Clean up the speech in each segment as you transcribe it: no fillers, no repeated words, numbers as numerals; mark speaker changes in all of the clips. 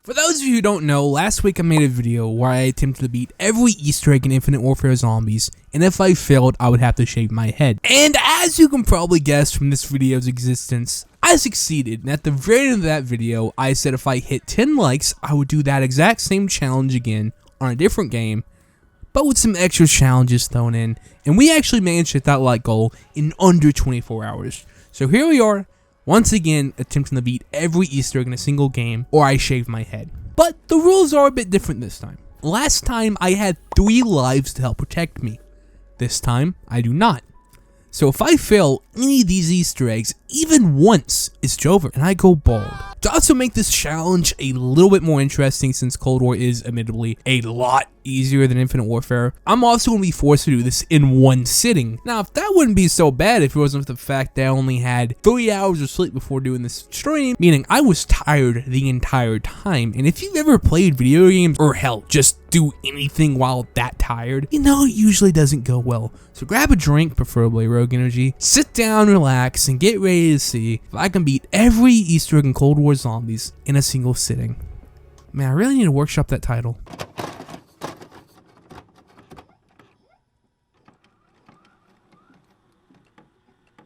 Speaker 1: For those of you who don't know, last week I made a video where I attempted to beat every Easter egg in Infinite Warfare Zombies, and if I failed, I would have to shave my head. And as you can probably guess from this video's existence, I succeeded, and at the very end of that video, I said if I hit 10 likes, I would do that exact same challenge again on a different game, but with some extra challenges thrown in, and we actually managed to hit that like goal in under 24 hours. So here we are, once again attempting to beat every Easter egg in a single game, or I shave my head. But the rules are a bit different this time. Last time I had 3 lives to help protect me. This time I do not. So if I fail any of these Easter eggs, even once, it's over, and I go bald. To also make this challenge a little bit more interesting, since Cold War is admittedly a lot easier than Infinite Warfare, I'm also going to be forced to do this in one sitting. Now, if that wouldn't be so bad if it wasn't for the fact that I only had 3 hours of sleep before doing this stream, meaning I was tired the entire time. And if you've ever played video games, or hell, just do anything while that tired, you know it usually doesn't go well. So grab a drink, preferably Rogue Energy, sit down, relax, and get ready to see if I can beat every Easter egg in Cold War Zombies in a single sitting. Man, I really need to workshop that title.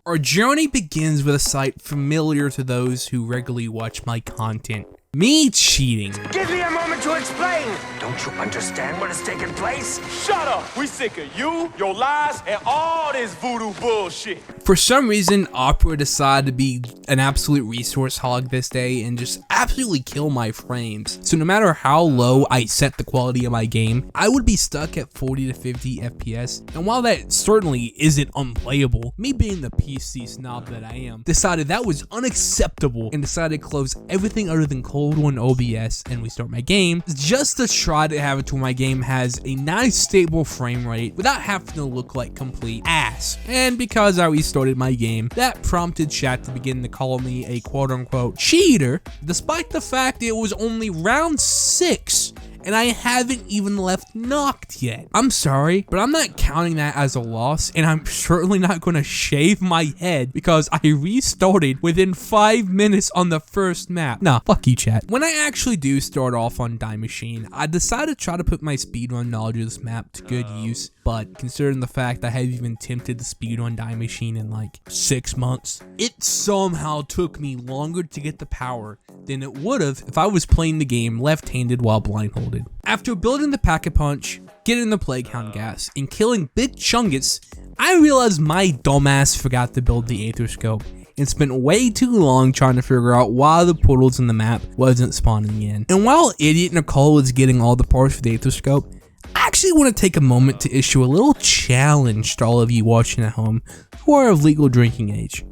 Speaker 1: Our journey begins with a sight familiar to those who regularly watch my content. Me cheating.
Speaker 2: Give me a moment to explain. Don't you understand what has taken place?
Speaker 3: Shut up! We sick of you, your lies, and all this voodoo bullshit.
Speaker 1: For some reason, Opera decided to be an absolute resource hog this day and just absolutely kill my frames. So no matter how low I set the quality of my game, I would be stuck at 40 to 50 FPS. And while that certainly isn't unplayable, me being the PC snob that I am, decided that was unacceptable and decided to close everything other than Cold War and OBS and restart my game, just to try to have it to where my game has a nice stable frame rate without having to look like complete ass. And because I restarted my game, that prompted chat to begin to call me a quote-unquote cheater, despite the fact it was only round 6 and I haven't even left knocked yet. I'm sorry, but I'm not counting that as a loss, and I'm certainly not going to shave my head because I restarted within 5 minutes on the first map. Nah, fuck you, chat. When I actually do start off on Maschine, I decided to try to put my speedrun knowledge of this map to good use, but considering the fact I haven't even attempted to speedrun Maschine in like 6 months, it somehow took me longer to get the power than it would have if I was playing the game left-handed while blindfolded. After building the Pack-a-Punch, getting the Plague Hound gas, and killing Big Chungus, I realized my dumbass forgot to build the Aether Scope and spent way too long trying to figure out why the portals in the map wasn't spawning in. And while idiot Nicole was getting all the parts for the Aether Scope, I actually want to take a moment to issue a little challenge to all of you watching at home who are of legal drinking age.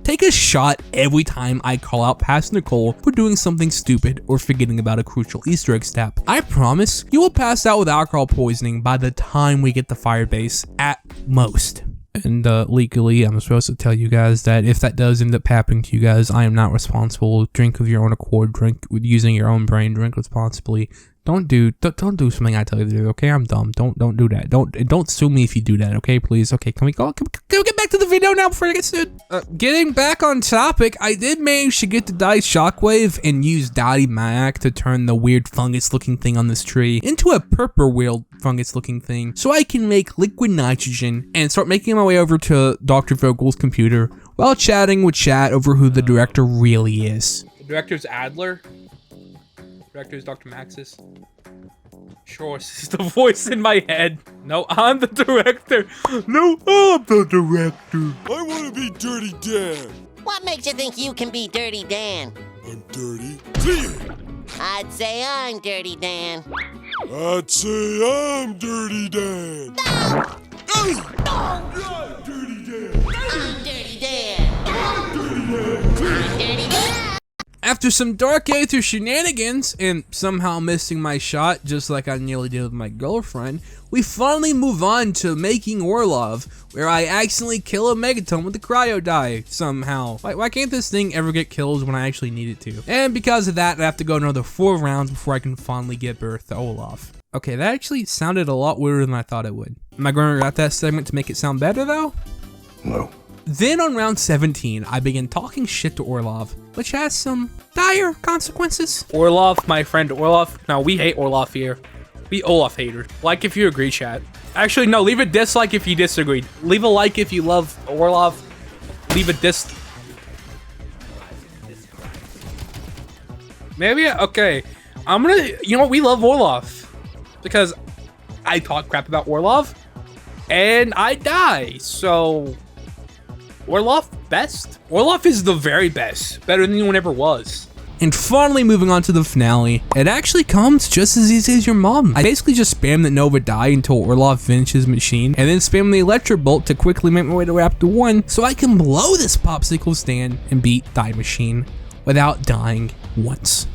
Speaker 1: Take a shot every time I call out past Nicole for doing something stupid or forgetting about a crucial Easter egg step. I promise you will pass out with alcohol poisoning by the time we get to Firebase at most. And legally, I'm supposed to tell you guys that if that does end up happening to you guys, I am not responsible. Drink of your own accord, drink with using your own brain, drink responsibly. Don't do something I tell you to do, okay? I'm dumb. Don't do that. Don't sue me if you do that, okay? Please. Okay, can we get back to the video now before I get sued? Getting back on topic, I did manage to get the dice shockwave and use Dottie Mac to turn the weird fungus-looking thing on this tree into a purple weird fungus-looking thing, so I can make liquid nitrogen and start making my way over to Dr. Vogel's computer while chatting with chat over who the director really is. The director's Adler. Director is Dr. Maxis. Sure, this is the voice in my head. No, I'm the director. No, I'm the director.
Speaker 4: I want to be Dirty Dan.
Speaker 5: What makes you think you can be Dirty Dan?
Speaker 4: I'm dirty. Clear.
Speaker 5: I'd say I'm Dirty Dan.
Speaker 4: I'd say I'm Dirty Dan.
Speaker 5: No!
Speaker 4: I'm Dirty Dan.
Speaker 5: I'm Dirty Dan.
Speaker 4: I'm Dirty Dan.
Speaker 5: I'm Dirty Dan.
Speaker 1: After some Dark Aether shenanigans and somehow missing my shot just like I nearly did with my girlfriend, we finally move on to making Orlov, where I accidentally kill a Megaton with the cryo die somehow. Why can't this thing ever get kills when I actually need it to? And because of that, I have to go another 4 rounds before I can finally get birth to Olaf. Okay, that actually sounded a lot weirder than I thought it would. Am I going to regret that segment to make it sound better though?
Speaker 4: No.
Speaker 1: Then on round 17, I began talking shit to Orlov, which has some dire consequences. Orlov, my friend Orlov. No, we hate Orlov here. We Olaf haters. Like if you agree, chat. Actually, no, leave a dislike if you disagree. Leave a like if you love Orlov. Leave a Maybe, okay. I'm gonna, you know what, we love Orlov. Because I talk crap about Orlov, and I die, so... Orlov best? Orlov is the very best. Better than anyone ever was. And finally moving on to the finale, it actually comes just as easy as your mom. I basically just spam the Nova die until Orlov finishes Maschine, and then spam the Electro Bolt to quickly make my way to Raptor 1 so I can blow this popsicle stand and beat Die Maschine without dying once.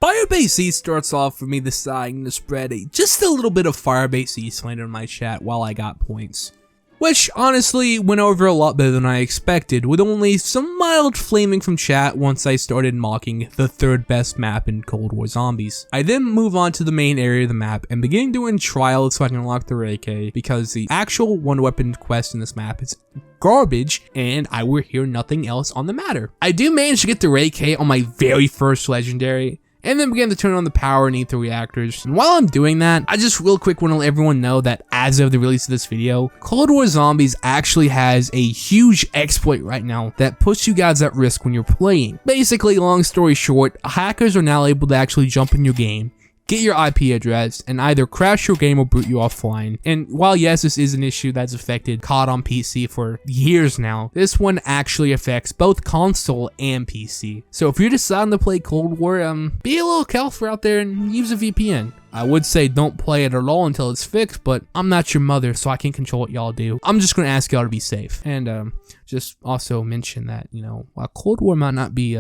Speaker 1: Firebase Z starts off for me deciding to spread just a little bit of Firebase Z slander in my chat while I got points. Which honestly went over a lot better than I expected, with only some mild flaming from chat once I started mocking the third best map in Cold War Zombies. I then move on to the main area of the map and begin doing trials so I can unlock the AK, because the actual one weapon quest in this map is garbage and I will hear nothing else on the matter. I do manage to get the AK on my very first legendary, and then began to turn on the power and ether reactors. And while I'm doing that, I just real quick want to let everyone know that as of the release of this video, Cold War Zombies actually has a huge exploit right now that puts you guys at risk when you're playing. Basically, long story short, hackers are now able to actually jump in your game, get your IP address, and either crash your game or boot you offline. And while yes, this is an issue that's affected COD on PC for years now, this one actually affects both console and PC. So if you're deciding to play Cold War, be a little careful out there and use a VPN. I would say don't play it at all until it's fixed, but I'm not your mother, so I can't control what y'all do. I'm just gonna ask y'all to be safe. And just also mention that, you know, while Cold War might not be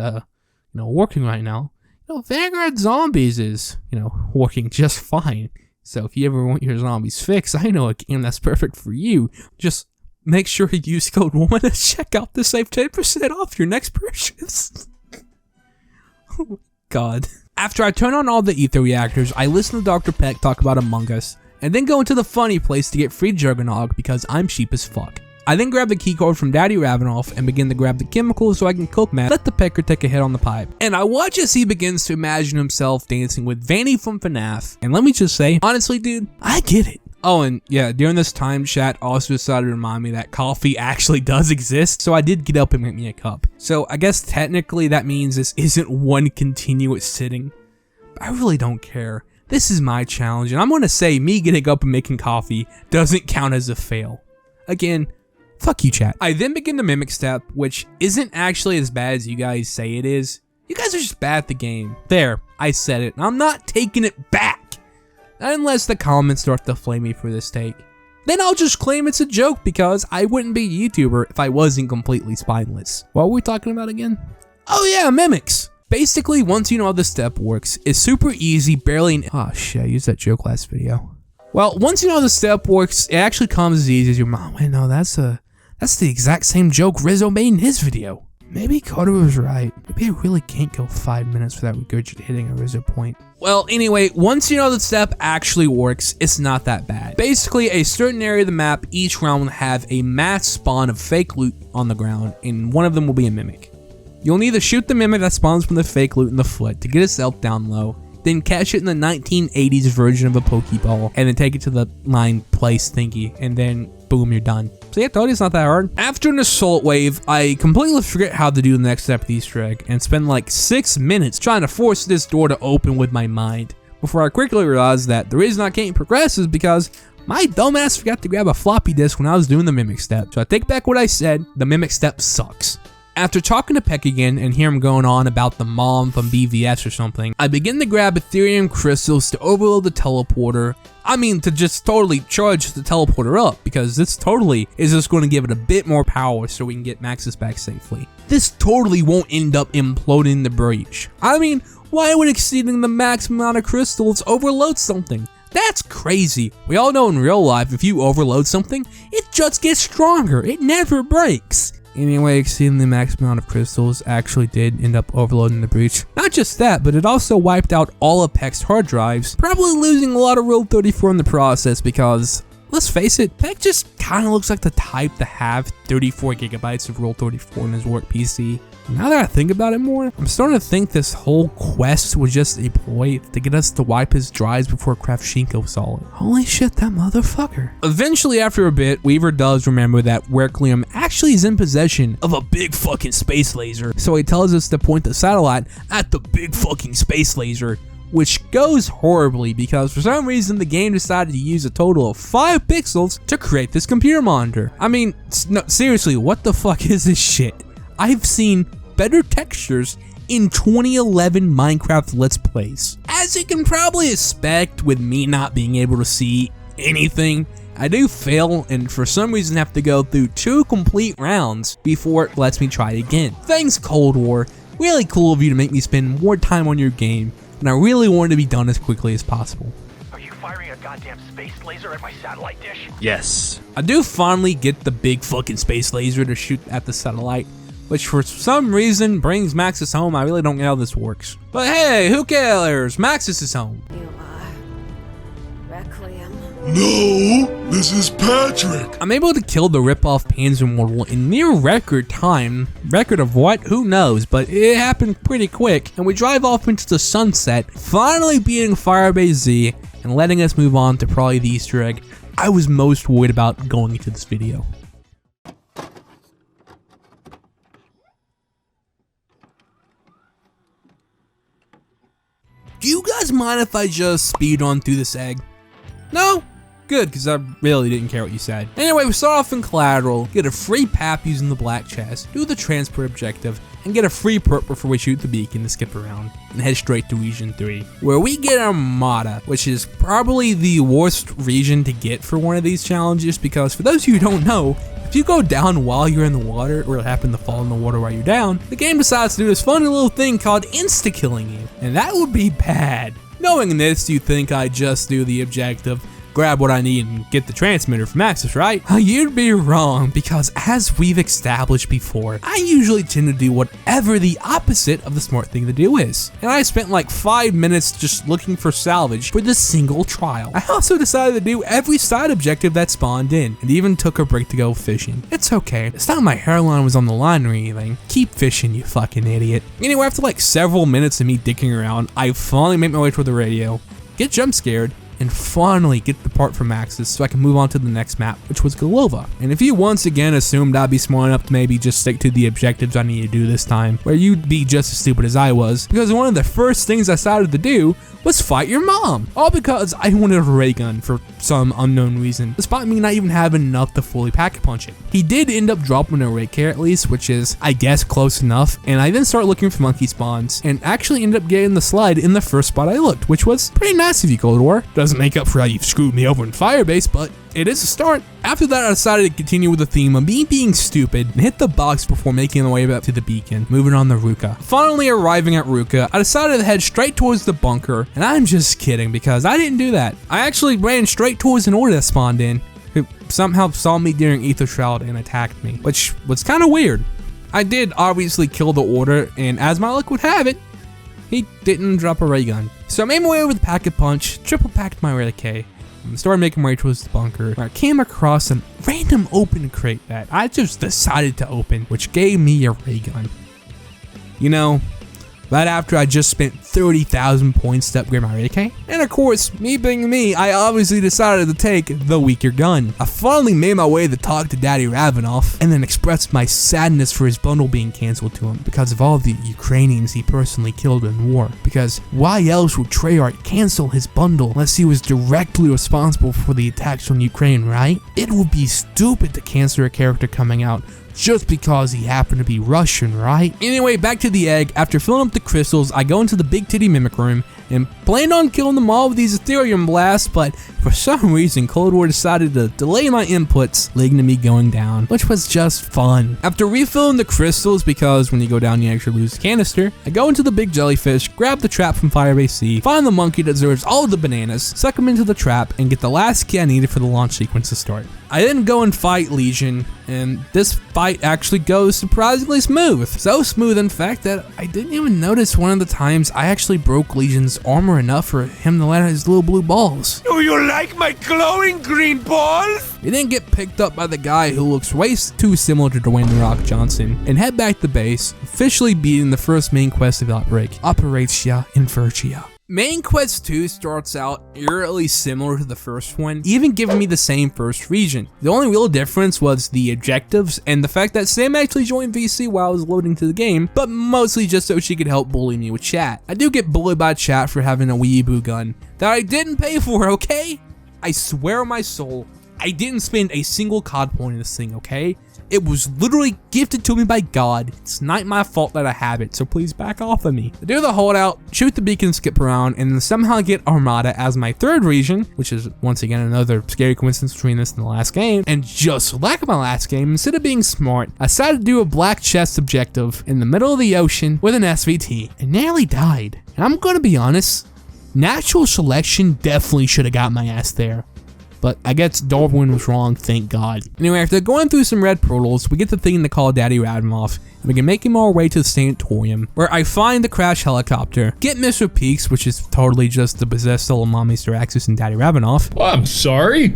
Speaker 1: working right now, Vanguard Zombies is, working just fine. So if you ever want your zombies fixed, I know a game that's perfect for you. Just make sure you use code WOMAN to check out to save 10% off your next purchase. Oh my god. After I turn on all the ether reactors, I listen to Dr. Peck talk about Among Us, and then go into the funny place to get free Juggernog because I'm cheap as fuck. I then grab the keycard from Daddy Ravenoff and begin to grab the chemicals so I can cook meth, let the pecker take a hit on the pipe. And I watch as he begins to imagine himself dancing with Vanny from FNAF. And let me just say, honestly dude, I get it. Oh, and yeah, during this time, chat also decided to remind me that coffee actually does exist, so I did get up and make me a cup. So I guess technically that means this isn't one continuous sitting. But I really don't care. This is my challenge, and I'm gonna say me getting up and making coffee doesn't count as a fail. Again, fuck you, chat. I then begin the mimic step, which isn't actually as bad as you guys say it is. You guys are just bad at the game. There, I said it, and I'm not taking it back. Unless the comments start to flame me for this take. Then I'll just claim it's a joke because I wouldn't be a YouTuber if I wasn't completely spineless. What were we talking about again? Oh yeah, mimics. Basically, once you know how the step works, it's super easy, barely oh shit, I used that joke last video. Well, once you know how the step works, it actually comes as easy as your mom. Wait, no, that's the exact same joke Rizzo made in his video. Maybe Carter was right. Maybe I really can't go 5 minutes without regurgitating a Rizzo point. Well, anyway, once you know the step actually works, it's not that bad. Basically, a certain area of the map, each round will have a mass spawn of fake loot on the ground, and one of them will be a mimic. You'll need to shoot the mimic that spawns from the fake loot in the foot to get itself down low, then catch it in the 1980s version of a Pokeball, and then take it to the line place thingy, and then boom, you're done. So yeah, I told you it's not that hard. After an assault wave, I completely forget how to do the next step of the Easter egg, and spend like 6 minutes trying to force this door to open with my mind, before I quickly realized that the reason I can't progress is because my dumbass forgot to grab a floppy disk when I was doing the mimic step. So I take back what I said, the mimic step sucks. After talking to Peck again and hear him going on about the mom from BVS or something, I begin to grab Ethereum crystals to overload the teleporter. I mean, to just totally charge the teleporter up, because this totally is just going to give it a bit more power so we can get Maxis back safely. This totally won't end up imploding the breach. I mean, why would exceeding the max amount of crystals overload something? That's crazy. We all know in real life, if you overload something, it just gets stronger. It never breaks. Anyway, exceeding the max amount of crystals actually did end up overloading the breach. Not just that, but it also wiped out all of Peck's hard drives, probably losing a lot of Rule 34 in the process because, let's face it, Peck just kinda looks like the type to have 34 gigabytes of Rule 34 in his work PC. Now that I think about it more, I'm starting to think this whole quest was just a ploy to get us to wipe his drives before Kravchenko saw it. Holy shit, that motherfucker. Eventually, after a bit, Weaver does remember that Werklium actually is in possession of a big fucking space laser. So he tells us to point the satellite at the big fucking space laser, which goes horribly because for some reason the game decided to use a total of 5 pixels to create this computer monitor. I mean, no, seriously, what the fuck is this shit? I've seen better textures in 2011 Minecraft Let's Plays. As you can probably expect with me not being able to see anything, I do fail and for some reason have to go through 2 complete rounds before it lets me try again. Thanks Cold War, really cool of you to make me spend more time on your game, and I really wanted to be done as quickly as possible.
Speaker 3: Are you firing a goddamn space laser at my satellite dish?
Speaker 4: Yes.
Speaker 1: I do finally get the big fucking space laser to shoot at the satellite, which for some reason brings Maxis home. I really don't get how this works. But hey, who cares? Maxis is home.
Speaker 6: You are Requiem.
Speaker 4: No, this is Patrick.
Speaker 1: I'm able to kill the rip-off Panzer Mortal in near record time. Record of what? Who knows, but it happened pretty quick, and we drive off into the sunset, finally beating Firebase Z and letting us move on to probably the Easter egg I was most worried about going into this video. Do you guys mind if I just speed on through this egg? No? Good, because I really didn't care what you said. Anyway, we start off in Collateral, get a free pap using the black chest, do the transport objective, and get a free perk before we shoot the beacon to skip around, and head straight to Region 3, where we get Armada, which is probably the worst region to get for one of these challenges, because for those of you who don't know, if you go down while you're in the water, or happen to fall in the water while you're down, the game decides to do this funny little thing called insta-killing you, and that would be bad. Knowing this, you think I just do the objective, grab what I need and get the transmitter from Axis, right? You'd be wrong, because as we've established before, I usually tend to do whatever the opposite of the smart thing to do is. And I spent like 5 minutes just looking for salvage for this single trial. I also decided to do every side objective that spawned in, and even took a break to go fishing. It's okay, it's not my hairline was on the line or anything. Keep fishing, you fucking idiot. Anyway, after like several minutes of me dicking around, I finally make my way toward the radio, get jump scared, and finally get the part from Axis so I can move on to the next map, which was Golova. And if you once again assumed I'd be smart enough to maybe just stick to the objectives I need to do this time, where you'd be just as stupid as I was, because one of the first things I decided to do was fight your mom. All because I wanted a ray gun for some unknown reason, despite me not even having enough to fully pack punch it. He did end up dropping a ray care at least, which is, I guess, close enough, and I then started looking for monkey spawns, and actually ended up getting the slide in the first spot I looked, which was pretty nice of you, Cold War. Doesn't make up for how you've screwed me over in Firebase, but it is a start. After that, I decided to continue with the theme of me being stupid and hit the box before making my way back to the beacon, moving on to Ruka. Finally arriving at Ruka, I decided to head straight towards the bunker, and I'm just kidding because I didn't do that. I actually ran straight towards an order that spawned in, who somehow saw me during Ether Shroud and attacked me, which was kind of weird. I did obviously kill the order, and as my luck would have it, he didn't drop a ray gun. So I made my way over the packet punch, triple packed my ray K, and started making my way towards the bunker, where I came across a random open crate that I just decided to open, which gave me a ray gun. You know, right after I just spent 30,000 points to upgrade my ray K. And of course, me being me, I obviously decided to take the weaker gun. I finally made my way to talk to Daddy Ravenoff, and then expressed my sadness for his bundle being cancelled to him because of all the Ukrainians he personally killed in war. Because why else would Treyarch cancel his bundle unless he was directly responsible for the attacks on Ukraine, right? It would be stupid to cancel a character coming out just because he happened to be Russian, right? Anyway, back to the egg. After filling up the crystals, I go into the big titty mimic room and planned on killing them all with these Ethereum blasts, but for some reason, Cold War decided to delay my inputs, leading to me going down, which was just fun. After refilling the crystals, because when you go down you actually lose the canister, I go into the big jellyfish, grab the trap from Firebase Z, find the monkey that deserves all of the bananas, suck him into the trap, and get the last key I needed for the launch sequence to start. I then go and fight Legion, and this fight actually goes surprisingly smooth. So smooth, in fact, that I didn't even notice one of the times I actually broke Legion's armor enough for him to let out his little blue balls.
Speaker 3: Do you like my glowing green balls?
Speaker 1: We then get picked up by the guy who looks way too similar to Dwayne "The Rock" Johnson and head back to base, officially beating the first main quest of Outbreak, Operatia Invertia. Main Quest 2 starts out eerily similar to the first one, even giving me the same first region. The only real difference was the objectives and the fact that Sam actually joined VC while I was loading to the game, but mostly just so she could help bully me with chat. I do get bullied by chat for having a weeaboo gun that I didn't pay for, okay? I swear on my soul, I didn't spend a single COD point in this thing, okay? It was literally gifted to me by God. It's not my fault that I have it, so please back off of me. I do the holdout, shoot the beacon, skip around, and then somehow get Armada as my third region, which is once again another scary coincidence between this and the last game. And just like my last game, instead of being smart, I decided to do a black chest objective in the middle of the ocean with an SVT and nearly died. And I'm gonna be honest, natural selection definitely should have got my ass there. But I guess Darwin was wrong, thank God. Anyway, after going through some red portals, we get the thing to call Daddy Radimoff, and we can make him our way to the sanatorium, where I find the crash helicopter, get Mr. Peaks, which is totally just the possessed soul of Mommy Staraxis and Daddy Ravenoff.
Speaker 7: Well, I'm sorry.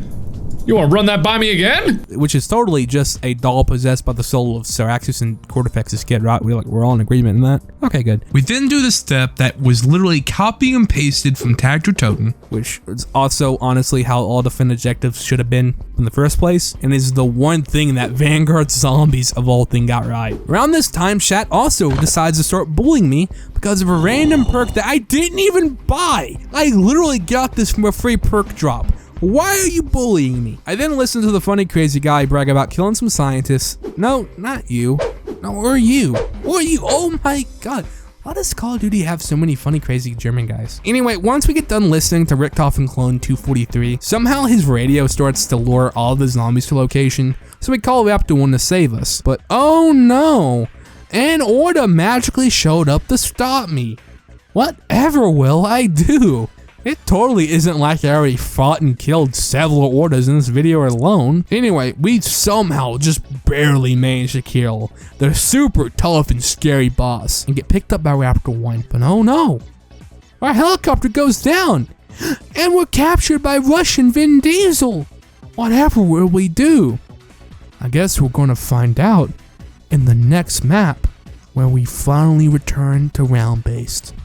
Speaker 7: You want to run that by me again?
Speaker 1: Which is totally just a doll possessed by the soul of Staraxis and Cortifex's kid, right? We're all in agreement in that? Okay, good. We then do the step that was literally copy and pasted from Tag to Toten, which is also honestly how all defend objectives should have been in the first place, and is the one thing that Vanguard zombies of all things got right. Around this time, chat also decides to start bullying me because of a random perk that I didn't even buy. I literally got this from a free perk drop. Why are you bullying me? I then listened to the funny crazy guy brag about killing some scientists. No, not you. No, or you. Or you. Oh my God. Why does Call of Duty have so many funny crazy German guys? Anyway, once we get done listening to Richtofen Clone 243, somehow his radio starts to lure all the zombies to location, so we call Raptor 1 to save us. But oh no, an order magically showed up to stop me. Whatever will I do? It totally isn't like I already fought and killed several orders in this video alone. Anyway, we somehow just barely managed to kill the super tough and scary boss and get picked up by Raptor 1. But oh no, our helicopter goes down and we're captured by Russian Vin Diesel. Whatever will we do? I guess we're gonna find out in the next map where we finally return to round-based.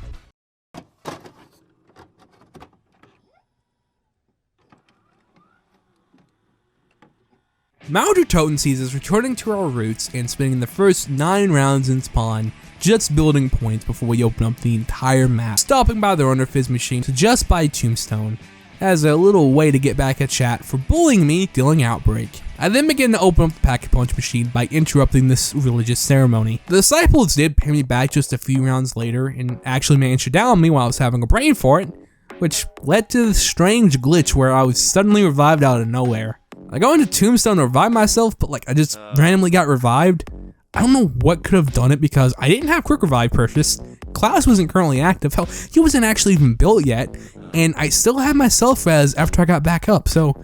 Speaker 1: Mauder Toten sees us returning to our roots and spending the first 9 rounds in spawn just building points before we open up the entire map, stopping by their Underfizz machine to just buy Tombstone as a little way to get back at chat for bullying me during Outbreak. I then begin to open up the Pack Punch machine by interrupting this religious ceremony. The Disciples did pay me back just a few rounds later and actually managed to down me while I was having a brain fart, which led to this strange glitch where I was suddenly revived out of nowhere. I go into Tombstone to revive myself, but I just randomly got revived. I don't know what could have done it because I didn't have Quick Revive purchased, Klaus wasn't currently active, hell, he wasn't actually even built yet, and I still had my self-res after I got back up, so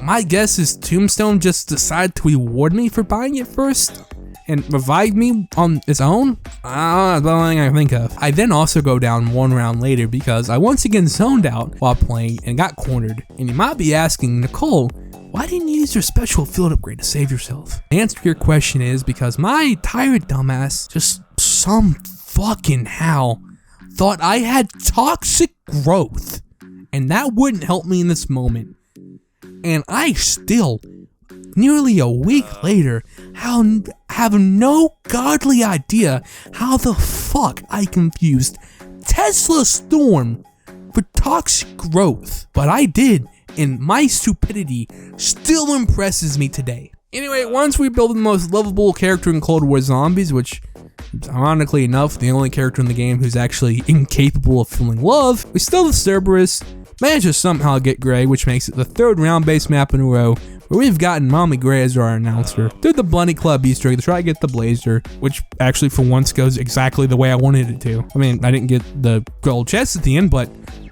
Speaker 1: my guess is Tombstone just decided to reward me for buying it first and revive me on its own? That's the only thing I can think of. I then also go down 1 round later because I once again zoned out while playing and got cornered, and you might be asking, Nicole, why didn't you use your special field upgrade to save yourself? The answer to your question is because my tired dumbass just some fucking how thought I had toxic growth, and that wouldn't help me in this moment. And I still, nearly a week later, have no godly idea how the fuck I confused Tesla Storm for toxic growth. But I did, and my stupidity still impresses me today. Anyway, once we build the most lovable character in Cold War Zombies, which is ironically enough the only character in the game who's actually incapable of feeling love, we steal the Cerberus, manage to somehow get Gray, which makes it the 3rd round-based map in a row where we've gotten Mommy Gray as our announcer. Through the Bunny Club Easter egg to try to get the Blazer, which actually for once goes exactly the way I wanted it to. I mean, I didn't get the gold chest at the end, but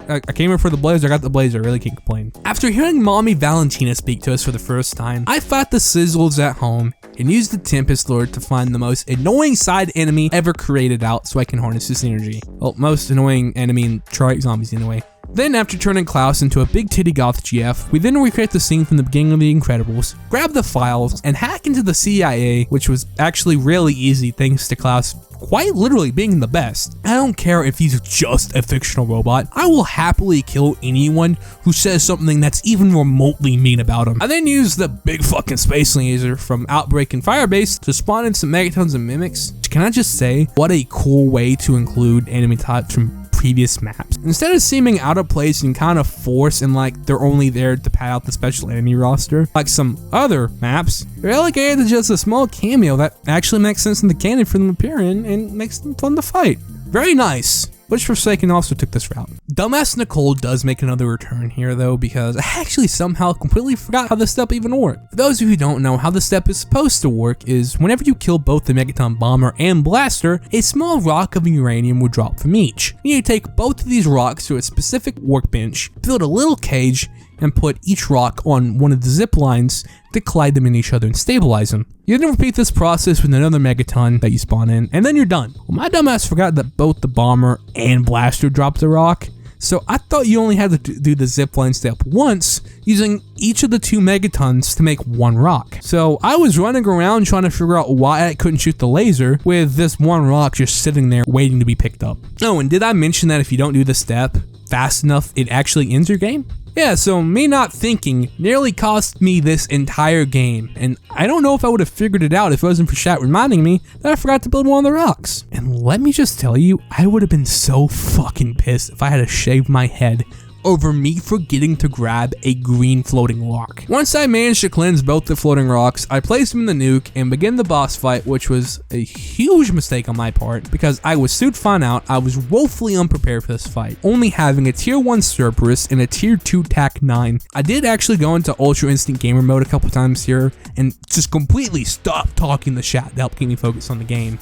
Speaker 1: I came here for the blazer, I got the blazer, I really can't complain. After hearing Mommy Valentina speak to us for the first time, I fought the Sizzles at home and used the Tempest Lord to find the most annoying side enemy ever created out so I can harness his energy. Well, most annoying enemy in Trike Zombies anyway. Then, after turning Klaus into a big titty goth GF, we then recreate the scene from the beginning of The Incredibles, grab the files, and hack into the CIA, which was actually really easy thanks to Klaus quite literally being the best. I don't care if he's just a fictional robot, I will happily kill anyone who says something that's even remotely mean about him. I then use the big fucking space laser from Outbreak and Firebase to spawn in some megatons and mimics. Can I just say, what a cool way to include enemy types from previous maps. Instead of seeming out of place and kind of forced and like they're only there to pad out the special enemy roster, like some other maps, they're relegated to just a small cameo that actually makes sense in the canon for them to appear in and makes them fun to fight. Very nice. Which Forsaken also took this route. Dumbass Nicole does make another return here though, because I actually somehow completely forgot how this step even worked. For those of you who don't know, how the step is supposed to work is whenever you kill both the Megaton Bomber and Blaster, a small rock of uranium will drop from each. You need to take both of these rocks to a specific workbench, build a little cage, and put each rock on one of the zip lines to collide them in each other and stabilize them. You then repeat this process with another Megaton that you spawn in, and then you're done. Well, my dumbass forgot that both the Bomber and Blaster dropped a rock, so I thought you only had to do the zipline step once, using each of the two Megatons to make one rock. So I was running around trying to figure out why I couldn't shoot the laser with this one rock just sitting there waiting to be picked up. Oh, and did I mention that if you don't do the step fast enough, it actually ends your game? Yeah, so me not thinking nearly cost me this entire game, and I don't know if I would have figured it out if it wasn't for chat reminding me that I forgot to build one of the rocks. And let me just tell you, I would have been so fucking pissed if I had to shave my head over me forgetting to grab a green floating rock. Once I managed to cleanse both the floating rocks, I placed them in the nuke and began the boss fight, which was a huge mistake on my part because I was soon found out I was woefully unprepared for this fight, only having a tier 1 Cerberus and a tier 2 TAC 9. I did actually go into Ultra Instant Gamer mode a couple times here and just completely stop talking to chat to help keep me focused on the game.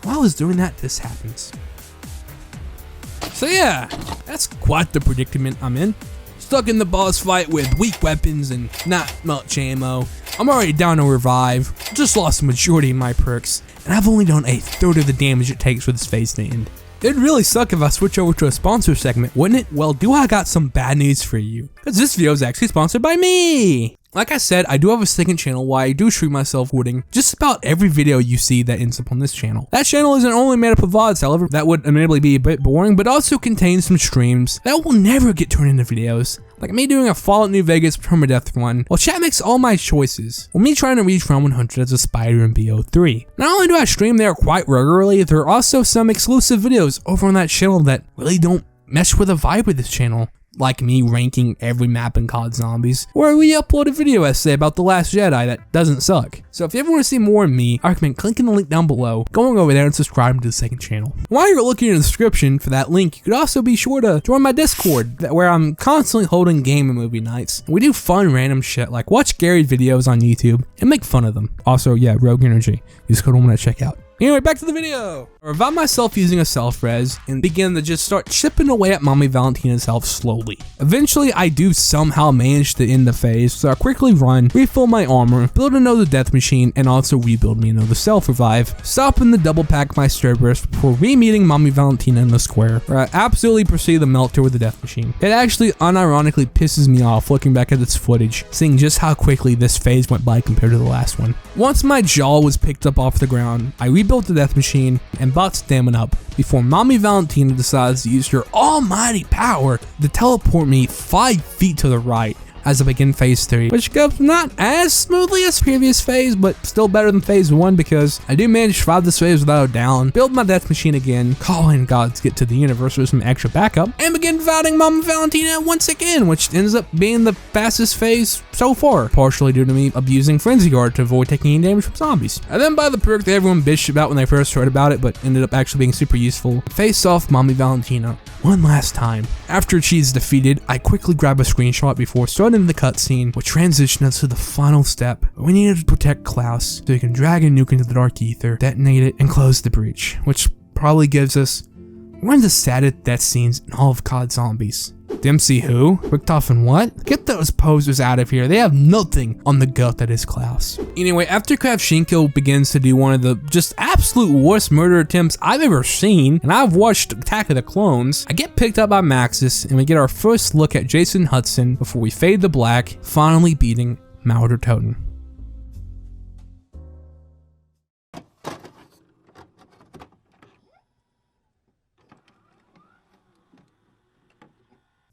Speaker 1: While I was doing that, this happens. So yeah, that's quite the predicament I'm in. Stuck in the boss fight with weak weapons and not much ammo. I'm already down to revive, just lost the majority of my perks, and I've only done a third of the damage it takes for this phase to end. It'd really suck if I switch over to a sponsor segment, wouldn't it? Well, I got some bad news for you, because this video is actually sponsored by me! Like I said, I do have a second channel where I do treat myself wooding just about every video you see that ends up on this channel. That channel isn't only made up of VODs, however, that would inevitably be a bit boring, but also contains some streams that will never get turned into videos. Like me doing a Fallout New Vegas permadeath run, while chat makes all my choices, or me trying to reach round 100 as a spider in BO3. Not only do I stream there quite regularly, there are also some exclusive videos over on that channel that really don't mesh with the vibe of this channel. Like me ranking every map in COD Zombies, where we upload a video essay about The Last Jedi that doesn't suck. So if you ever want to see more of me, I recommend clicking the link down below, going over there and subscribing to the second channel. While you're looking in the description for that link, you could also be sure to join my Discord, where I'm constantly holding game and movie nights. We do fun random shit like watch Gary's videos on YouTube and make fun of them. Also, yeah, Rogue Energy. Use code when I check out. Anyway, back to the video. I revive myself using a self-res and begin to just start chipping away at Mommy Valentina's health slowly. Eventually, I do somehow manage to end the phase, so I quickly run, refill my armor, build another death machine, and also rebuild me another self-revive, stopping to double pack my Cerberus before re-meeting Mommy Valentina in the square, where I absolutely proceed to melt her with the death machine. It actually unironically pisses me off looking back at this footage, seeing just how quickly this phase went by compared to the last one. Once my jaw was picked up off the ground, I rebuilt the death machine and bought stamina up before Mommy Valentina decides to use her almighty power to teleport me 5 feet to the right as I begin phase 3, which goes not as smoothly as previous phase, but still better than phase 1 because I do manage to survive this phase without a down, build my death machine again, call in gods, get to the universe with some extra backup, and begin fighting Mama Valentina once again, which ends up being the fastest phase so far, partially due to me abusing Frenzy Guard to avoid taking any damage from zombies. I then buy the perk that everyone bitched about when they first heard about it, but ended up actually being super useful. Face off Mommy Valentina one last time. After she's defeated, I quickly grab a screenshot before starting the cutscene, which transitions us to the final step. We needed to protect Klaus, so we can drag a nuke into the dark ether, detonate it, and close the breach, which probably gives us One of the saddest death scenes in all of COD Zombies. Dempsey who? Richthofen and what? Get those posers out of here. They have nothing on the goat that is Klaus. Anyway, after Kravchenko begins to do one of the just absolute worst murder attempts I've ever seen, and I've watched Attack of the Clones, I get picked up by Maxis and we get our first look at Jason Hudson before we fade to black, finally beating Mauder Toten.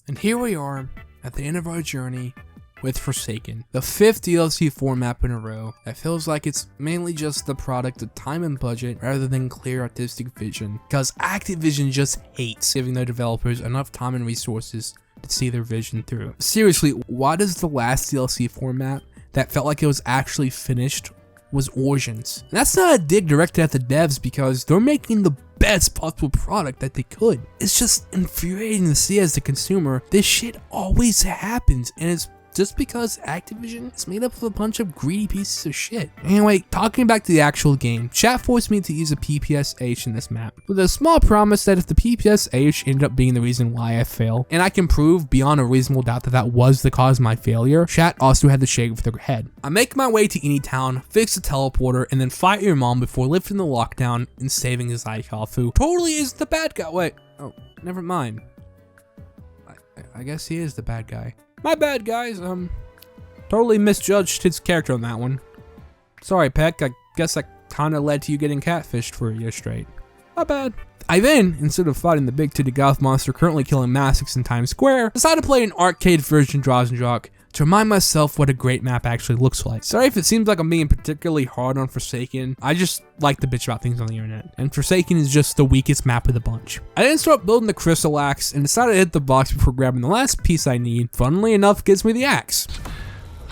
Speaker 1: And here we are, at the end of our journey with Forsaken, the 5th DLC format in a row that feels like it's mainly just the product of time and budget rather than clear artistic vision, because Activision just hates giving their developers enough time and resources to see their vision through. Seriously, why does the last DLC format that felt like it was actually finished was Origins? And that's not a dig directed at the devs because they're making the best possible product that they could. It's just infuriating to see as the consumer, this shit always happens, and it's just because Activision is made up of a bunch of greedy pieces of shit. Anyway, talking back to the actual game, chat forced me to use a PPSH in this map, with a small promise that if the PPSH ended up being the reason why I fail, and I can prove beyond a reasonable doubt that that was the cause of my failure, chat also had to shake with their head. I make my way to Anytown, fix the teleporter, and then fight your mom before lifting the lockdown and saving Zykoff, who totally is the bad guy. Wait, oh, never mind. I guess he is the bad guy. My bad, guys. Totally misjudged his character on that one. Sorry, Peck. I guess that kinda led to you getting catfished for a year straight. My bad. I then, instead of fighting the big titty goth monster currently killing Massix in Times Square, decided to play an arcade version of Drozendrock to remind myself what a great map actually looks like. Sorry if it seems like I'm being particularly hard on Forsaken, I just like to bitch about things on the internet, and Forsaken is just the weakest map of the bunch. I then start building the Crystal Axe and decided to hit the box before grabbing the last piece I need. Funnily enough, gives me the axe.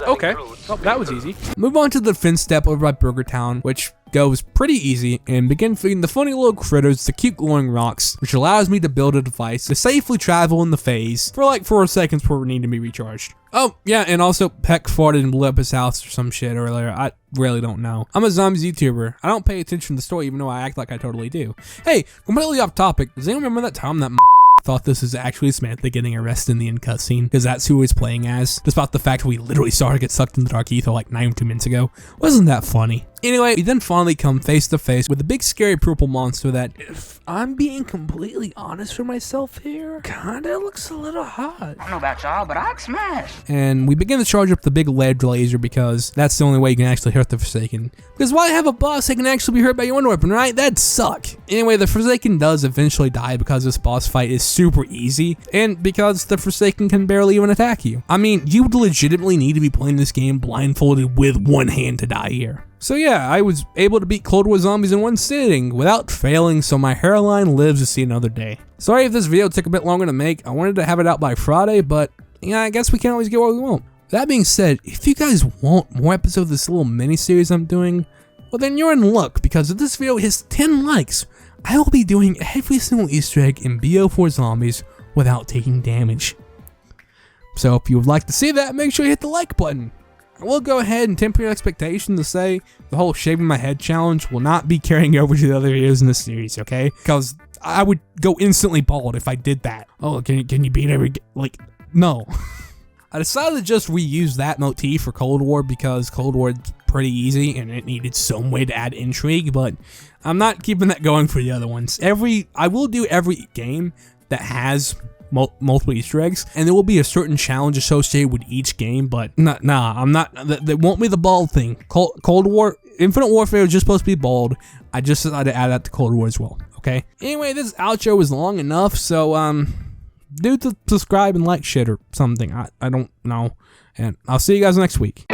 Speaker 1: Okay, oh, that was easy. Move on to the defense step over by Burger Town, which goes pretty easy, and begin feeding the funny little critters the cute glowing rocks, which allows me to build a device to safely travel in the phase for like 4 seconds before we need to be recharged. Oh, yeah, and also Peck farted and blew up his house or some shit earlier. I really don't know. I'm a zombies YouTuber. I don't pay attention to the story even though I act like I totally do. Hey, completely off topic. Does anyone remember that time that thought this was actually Samantha getting arrested in the end cutscene, because that's who he was playing as, despite the fact we literally saw her get sucked into the dark ether like 92 minutes ago? Wasn't that funny? Anyway, we then finally come face to face with the big scary purple monster that, if I'm being completely honest with myself here, kinda looks a little hot.
Speaker 2: I don't know about y'all, but I'd smash.
Speaker 1: And we begin to charge up the big lead laser because that's the only way you can actually hurt the Forsaken. Because why have a boss that can actually be hurt by your own weapon, right? That'd suck. Anyway, the Forsaken does eventually die because this boss fight is super easy, and because the Forsaken can barely even attack you. I mean, you would legitimately need to be playing this game blindfolded with one hand to die here. So yeah, I was able to beat Cold War Zombies in one sitting without failing, so my hairline lives to see another day. Sorry if this video took a bit longer to make. I wanted to have it out by Friday, but yeah, I guess we can't always get what we want. That being said, if you guys want more episodes of this little mini-series I'm doing, well then you're in luck, because if this video hits 10 likes, I will be doing every single Easter egg in BO4 Zombies without taking damage. So if you would like to see that, make sure you hit the like button. I will go ahead and temper your expectation to say the whole shaving my head challenge will not be carrying over to the other videos in this series, okay? Because I would go instantly bald if I did that. Oh, can you beat every, like, no. I decided to just reuse that motif for Cold War because Cold War is pretty easy and it needed some way to add intrigue, but I'm not keeping that going for the other ones. I will do every game that has multiple Easter eggs, and there will be a certain challenge associated with each game, but I'm not, that won't be the bald thing. Cold War, Infinite Warfare is just supposed to be bald. I just decided to add that to Cold War as well, okay? Anyway, this outro was long enough, so, do subscribe and like shit or something. I don't know, and I'll see you guys next week.